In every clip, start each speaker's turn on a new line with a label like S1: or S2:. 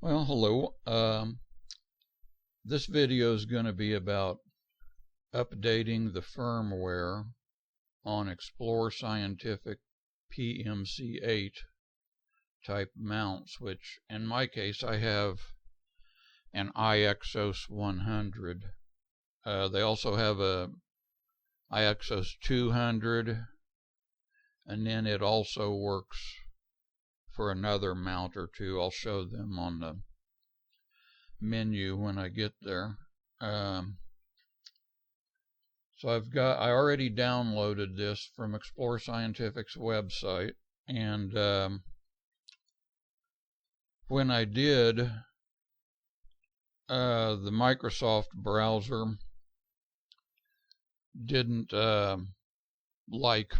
S1: Well, hello. This video is going to be about updating the firmware on Explore Scientific PMC8 type mounts, which in my case I have an iEXOS 100. They also have a iEXOS 200, and then it also works for another mount or two. I'll show them on the menu when I get there. So I already downloaded this from Explore Scientific's website, and when I did, the Microsoft browser didn't like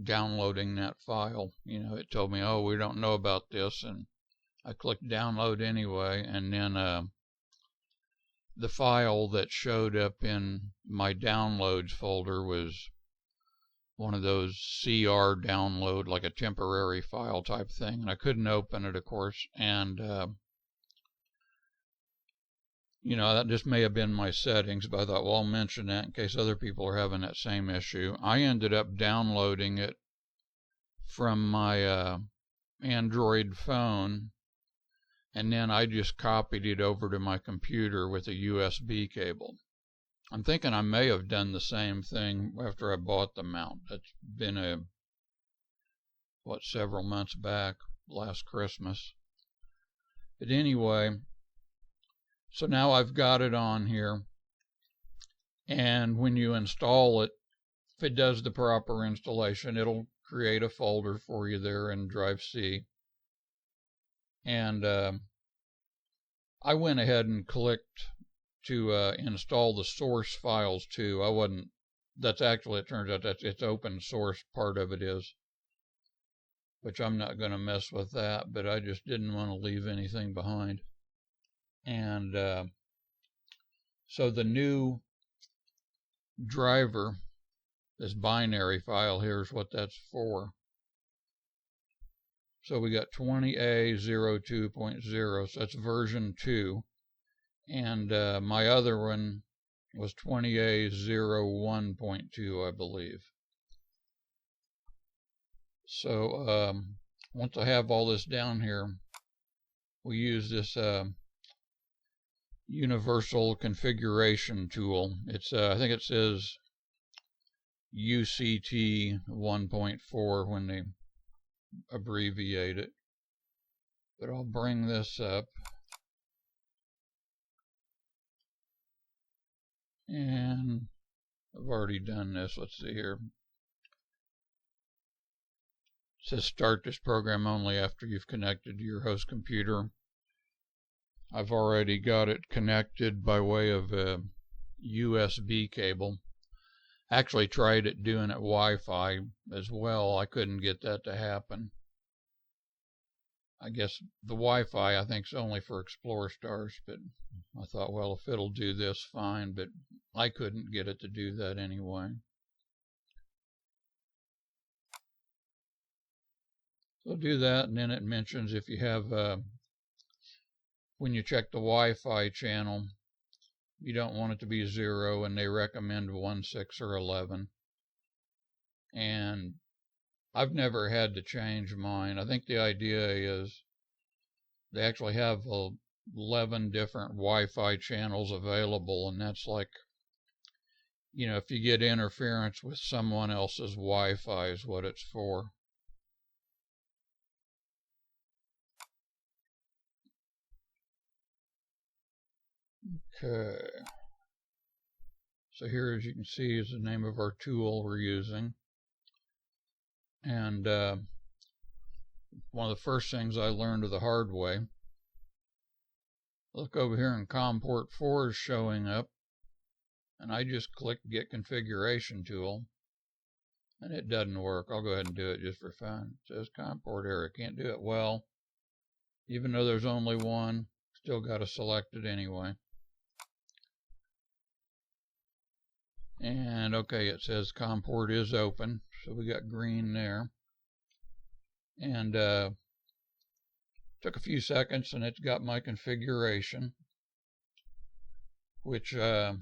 S1: downloading that file. It told me, oh, we don't know about this, and I clicked download anyway, and then the file that showed up in my downloads folder was one of those CR download, like a temporary file type thing, and I couldn't open it, of course, and that just may have been my settings, but I thought, well, I'll mention that in case other people are having that same issue. I ended up downloading it from my Android phone, and then I just copied it over to my computer with a USB cable. I'm thinking I may have done the same thing after I bought the mount. That's been several months back, last Christmas. But anyway, so now I've got it on here, and when you install it, if it does the proper installation, it'll create a folder for you there in Drive C. And I went ahead and clicked to install the source files too. That's actually, it turns out that it's open source, part of it is, which I'm not going to mess with that, but I just didn't want to leave anything behind. And so the new driver, this binary file, here's what that's for. So we got 20A02.0, so that's version 2. And my other one was 20A01.2, I believe. So once I have all this down here, we use this universal configuration tool. It's I think it says UCT 1.4 when they abbreviate it, but I'll bring this up, and I've already done this. Let's see here. It says start this program only after you've connected to your host computer. I've already got it connected by way of a USB cable. Actually tried it doing it Wi-Fi as well. I couldn't get that to happen. I guess the Wi-Fi I think is only for Explorer Stars, but I thought, well, if it'll do this, fine, but I couldn't get it to do that anyway. So do that, and then it mentions if you have, when you check the Wi-Fi channel, you don't want it to be 0, and they recommend 1, 6, or 11. And I've never had to change mine. I think the idea is they actually have 11 different Wi-Fi channels available, and that's like, if you get interference with someone else's Wi-Fi is what it's for. Okay. So here, as you can see, is the name of our tool we're using. And one of the first things I learned the hard way, look over here and COM port 4 is showing up, and I just click Get Configuration Tool, and it doesn't work. I'll go ahead and do it just for fun. It says COM port error, can't do it. Well, even though there's only one, still got to select it anyway. And okay, it says COM port is open, so we got green there. And Took a few seconds and it's got my configuration, which I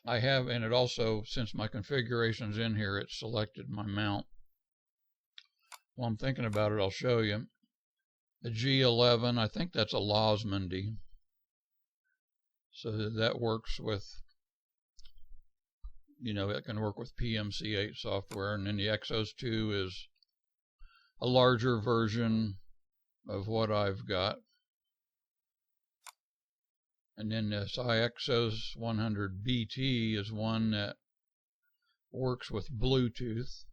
S1: have, and it also, since my configuration's in here, it selected my mount. While I'm thinking about it, I'll show you. The G11, I think that's a Losmandy. So that works with, it can work with PMC8 software. And then the iEXOS 2 is a larger version of what I've got. And then this iEXOS 100BT is one that works with Bluetooth,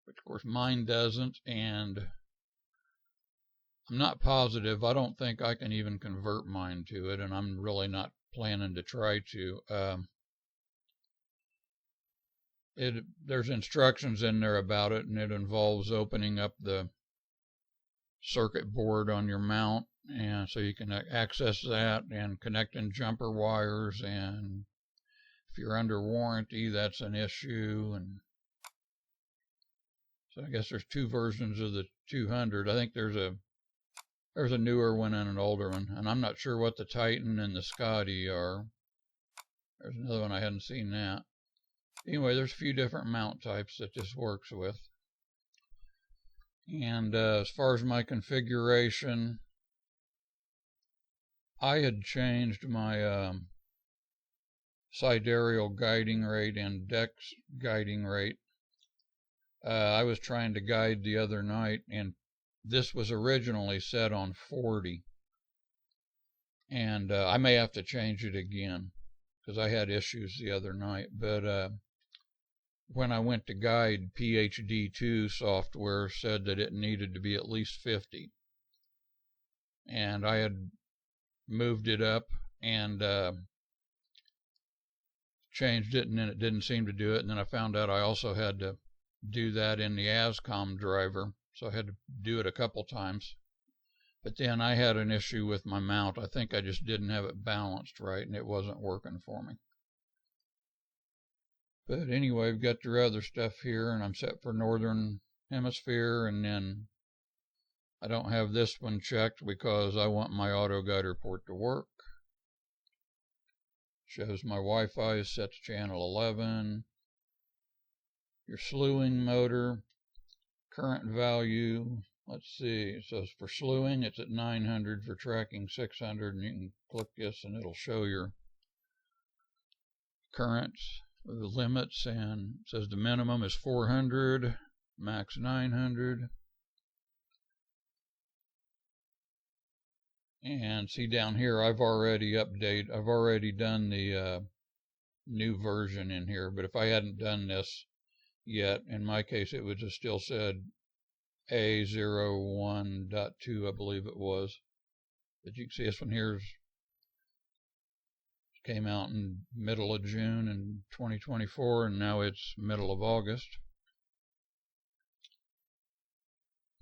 S1: which of course mine doesn't, and I'm not positive. I don't think I can even convert mine to it, and I'm really not planning to try to. There's instructions in there about it, and it involves opening up the circuit board on your mount, and so you can access that and connecting jumper wires, and if you're under warranty, that's an issue. And so I guess there's two versions of the 200. I think there's a newer one and an older one, and I'm not sure what the Titan and the Scotty are. There's another one I hadn't seen that. Anyway, there's a few different mount types that this works with. And as far as my configuration, I had changed my sidereal guiding rate and dex guiding rate. I was trying to guide the other night, and this was originally set on 40. And I may have to change it again because I had issues the other night. But when I went to guide, PHD2 software said that it needed to be at least 50. And I had moved it up and changed it, and then it didn't seem to do it. And then I found out I also had to do that in the ASCOM driver, so I had to do it a couple times. But then I had an issue with my mount. I think I just didn't have it balanced right, and it wasn't working for me. But anyway, I've got the other stuff here, and I'm set for Northern Hemisphere, and then I don't have this one checked because I want my auto guider port to work. Shows my Wi-Fi is set to channel 11. Your slewing motor, current value, let's see, so for slewing it's at 900, for tracking 600, and you can click this and it'll show your currents, the limits, and it says the minimum is 400, max 900. And see down here, I've already done the new version in here, but if I hadn't done this yet, in my case it would have still said A01.2, I believe it was. But you can see this one here came out in middle of June in 2024, and now it's middle of August.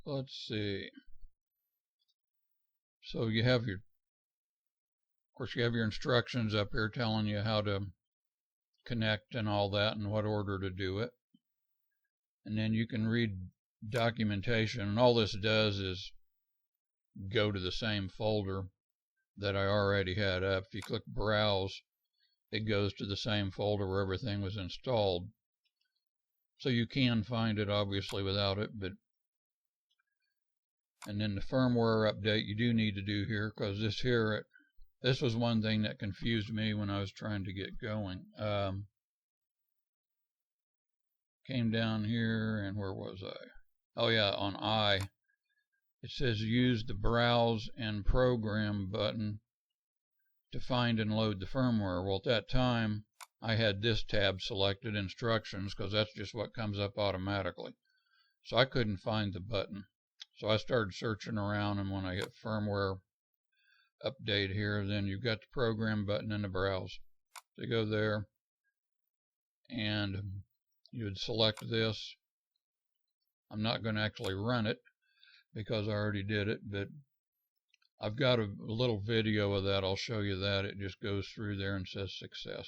S1: Let's see. So you have your, of course, you have your instructions up here telling you how to connect and all that and what order to do it. And then you can read documentation, and all this does is go to the same folder that I already had up. If you click browse, it goes to the same folder where everything was installed. So you can find it obviously without it, but and then the firmware update you do need to do here, because this was one thing that confused me when I was trying to get going. Came down here, and where was I? Oh yeah, on I. It says use the browse and program button to find and load the firmware. Well, at that time, I had this tab selected, instructions, because that's just what comes up automatically. So I couldn't find the button. So I started searching around, and when I hit firmware update here, then you've got the program button in the browse. So you go there, and you would select this. I'm not going to actually run it because I already did it, but I've got a little video of that. I'll show you that. It just goes through there and says success.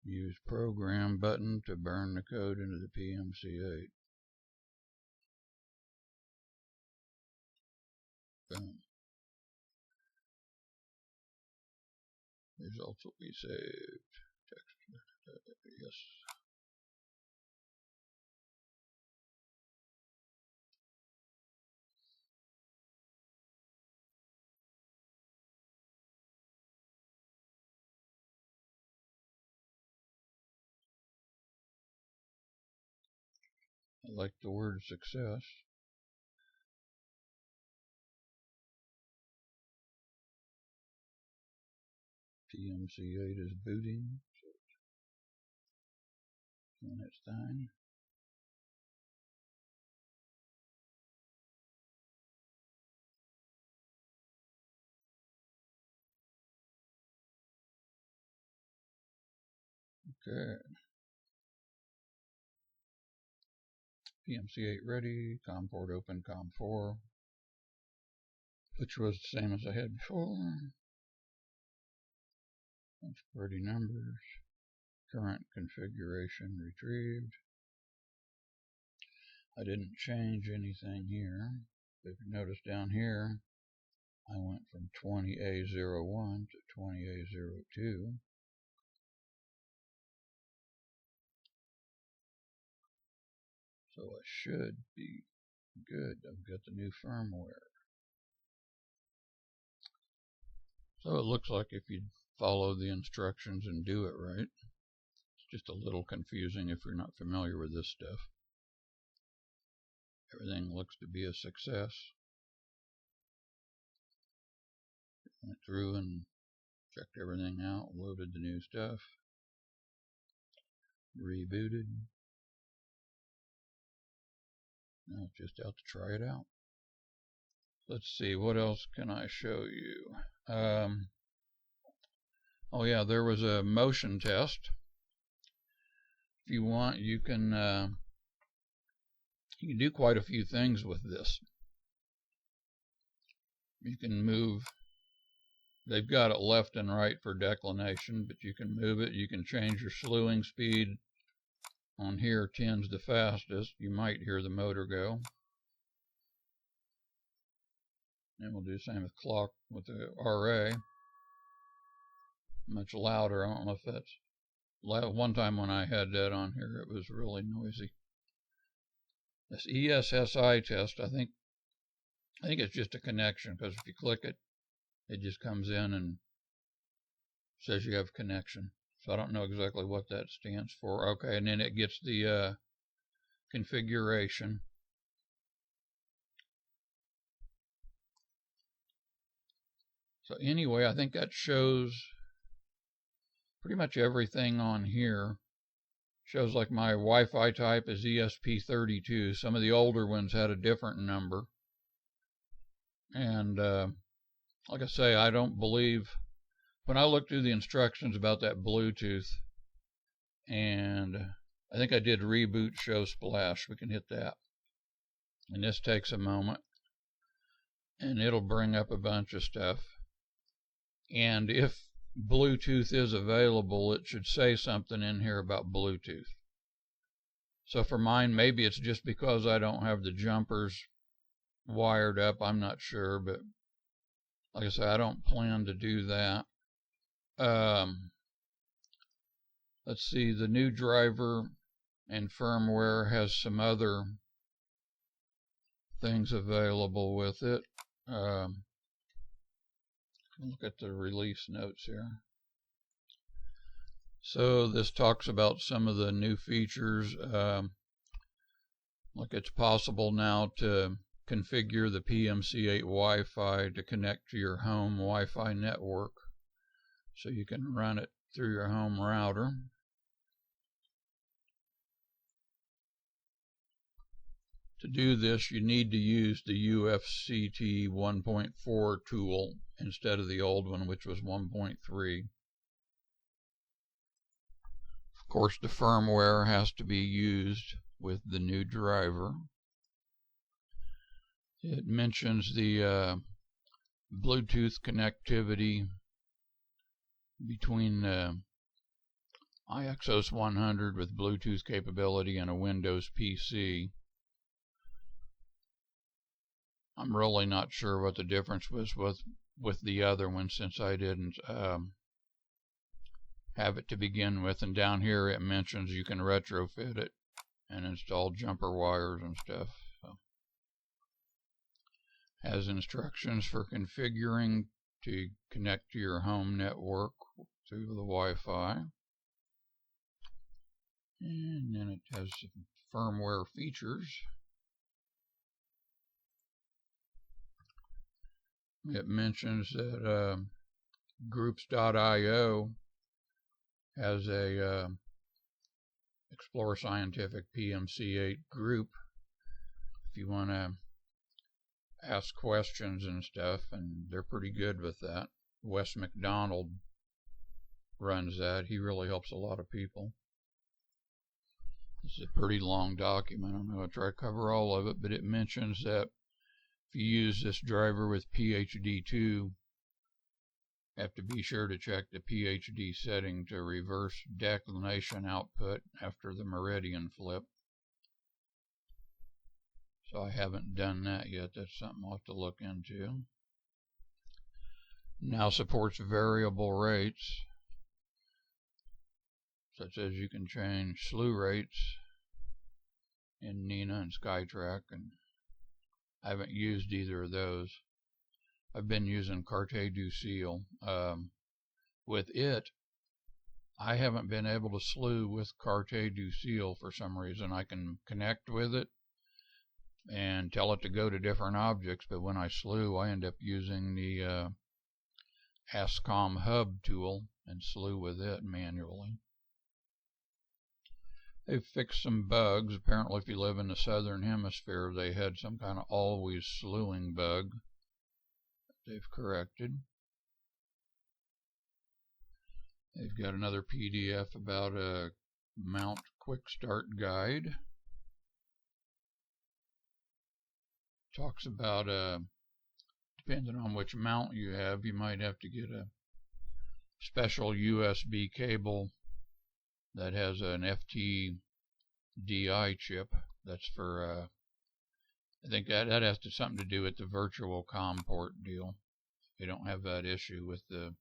S1: Use program button to burn the code into the PMC8. Boom. Results will be saved. Text. Yes. I like the word success. PMC8 is booting. Doing its thing. Okay. PMC8 ready. COM port open. COM4. Which was the same as I had before. That's pretty numbers. Current configuration retrieved. I didn't change anything here. If you notice down here, I went from 20A01 to 20A02. So I should be good. I've got the new firmware. So it looks like if you follow the instructions and do it right, it's just a little confusing if you're not familiar with this stuff. Everything looks to be a success. Went through and checked everything out, loaded the new stuff, rebooted. Now it's just out to try it out. Let's see, what else can I show you? Oh yeah, there was a motion test. If you want, you can do quite a few things with this. You can move. They've got it left and right for declination, but you can move it. You can change your slewing speed. On here, 10's the fastest. You might hear the motor go. And we'll do the same with clock with the RA. Much louder. I don't know if that's loud. One time when I had that on here, it was really noisy. This ESSI test, I think it's just a connection, because if you click it, it just comes in and says you have connection. So I don't know exactly what that stands for. Okay, and then it gets the configuration. So anyway, I think that shows pretty much everything on here. Shows like my Wi-Fi type is ESP32. Some of the older ones had a different number. And like I say, I don't believe, when I looked through the instructions about that Bluetooth, and I think I did reboot show splash. We can hit that. And this takes a moment. And it'll bring up a bunch of stuff. And if Bluetooth is available, it should say something in here about Bluetooth. So for mine, maybe it's just because I don't have the jumpers wired up. I'm not sure, but like I say, I don't plan to do that. Let's see, the new driver and firmware has some other things available with it. Look at the release notes here. So this talks about some of the new features. Like it's possible now to configure the PMC8 Wi-Fi to connect to your home Wi-Fi network, so you can run it through your home router. To do this, you need to use the UFCT 1.4 tool instead of the old one, which was 1.3. Of course, the firmware has to be used with the new driver. It mentions the Bluetooth connectivity between iEXOS 100 with Bluetooth capability and a Windows PC. I'm really not sure what the difference was with the other one, since I didn't have it to begin with. And down here it mentions you can retrofit it and install jumper wires and stuff. So, has instructions for configuring to connect to your home network through the Wi-Fi. And then it has some firmware features. It mentions that groups.io has a Explore Scientific PMC8 group if you want to ask questions and stuff, and they're pretty good with that. Wes McDonald runs that. He really helps a lot of people. It's a pretty long document. I'm going to try to cover all of it, but it mentions that if you use this driver with PhD2, you have to be sure to check the PhD setting to reverse declination output after the meridian flip. So I haven't done that yet. That's something I'll have to look into. Now supports variable rates, such as you can change slew rates in Nina and Skytrack, and I haven't used either of those. I've been using Carte du Ciel. With it, I haven't been able to slew with Carte du Ciel for some reason. I can connect with it and tell it to go to different objects, but when I slew, I end up using the ASCOM hub tool and slew with it manually. They've fixed some bugs. Apparently, if you live in the southern hemisphere, they had some kind of always slewing bug they've corrected. They've got another PDF about a mount quick start guide. Talks about depending on which mount you have, you might have to get a special USB cable that has an FTDI chip. That's for I think that has something to do with the virtual COM port deal. You don't have that issue with the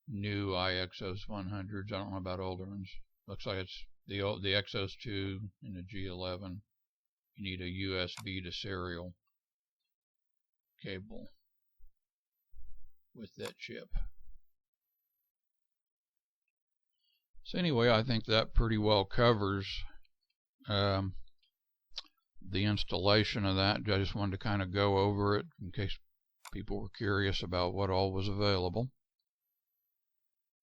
S1: new iEXOS 100s. I don't know about older ones. Looks like it's the EXOS 2 and the G11. You need a USB to serial cable with that chip. So anyway, I think that pretty well covers the installation of that. I just wanted to kind of go over it in case people were curious about what all was available.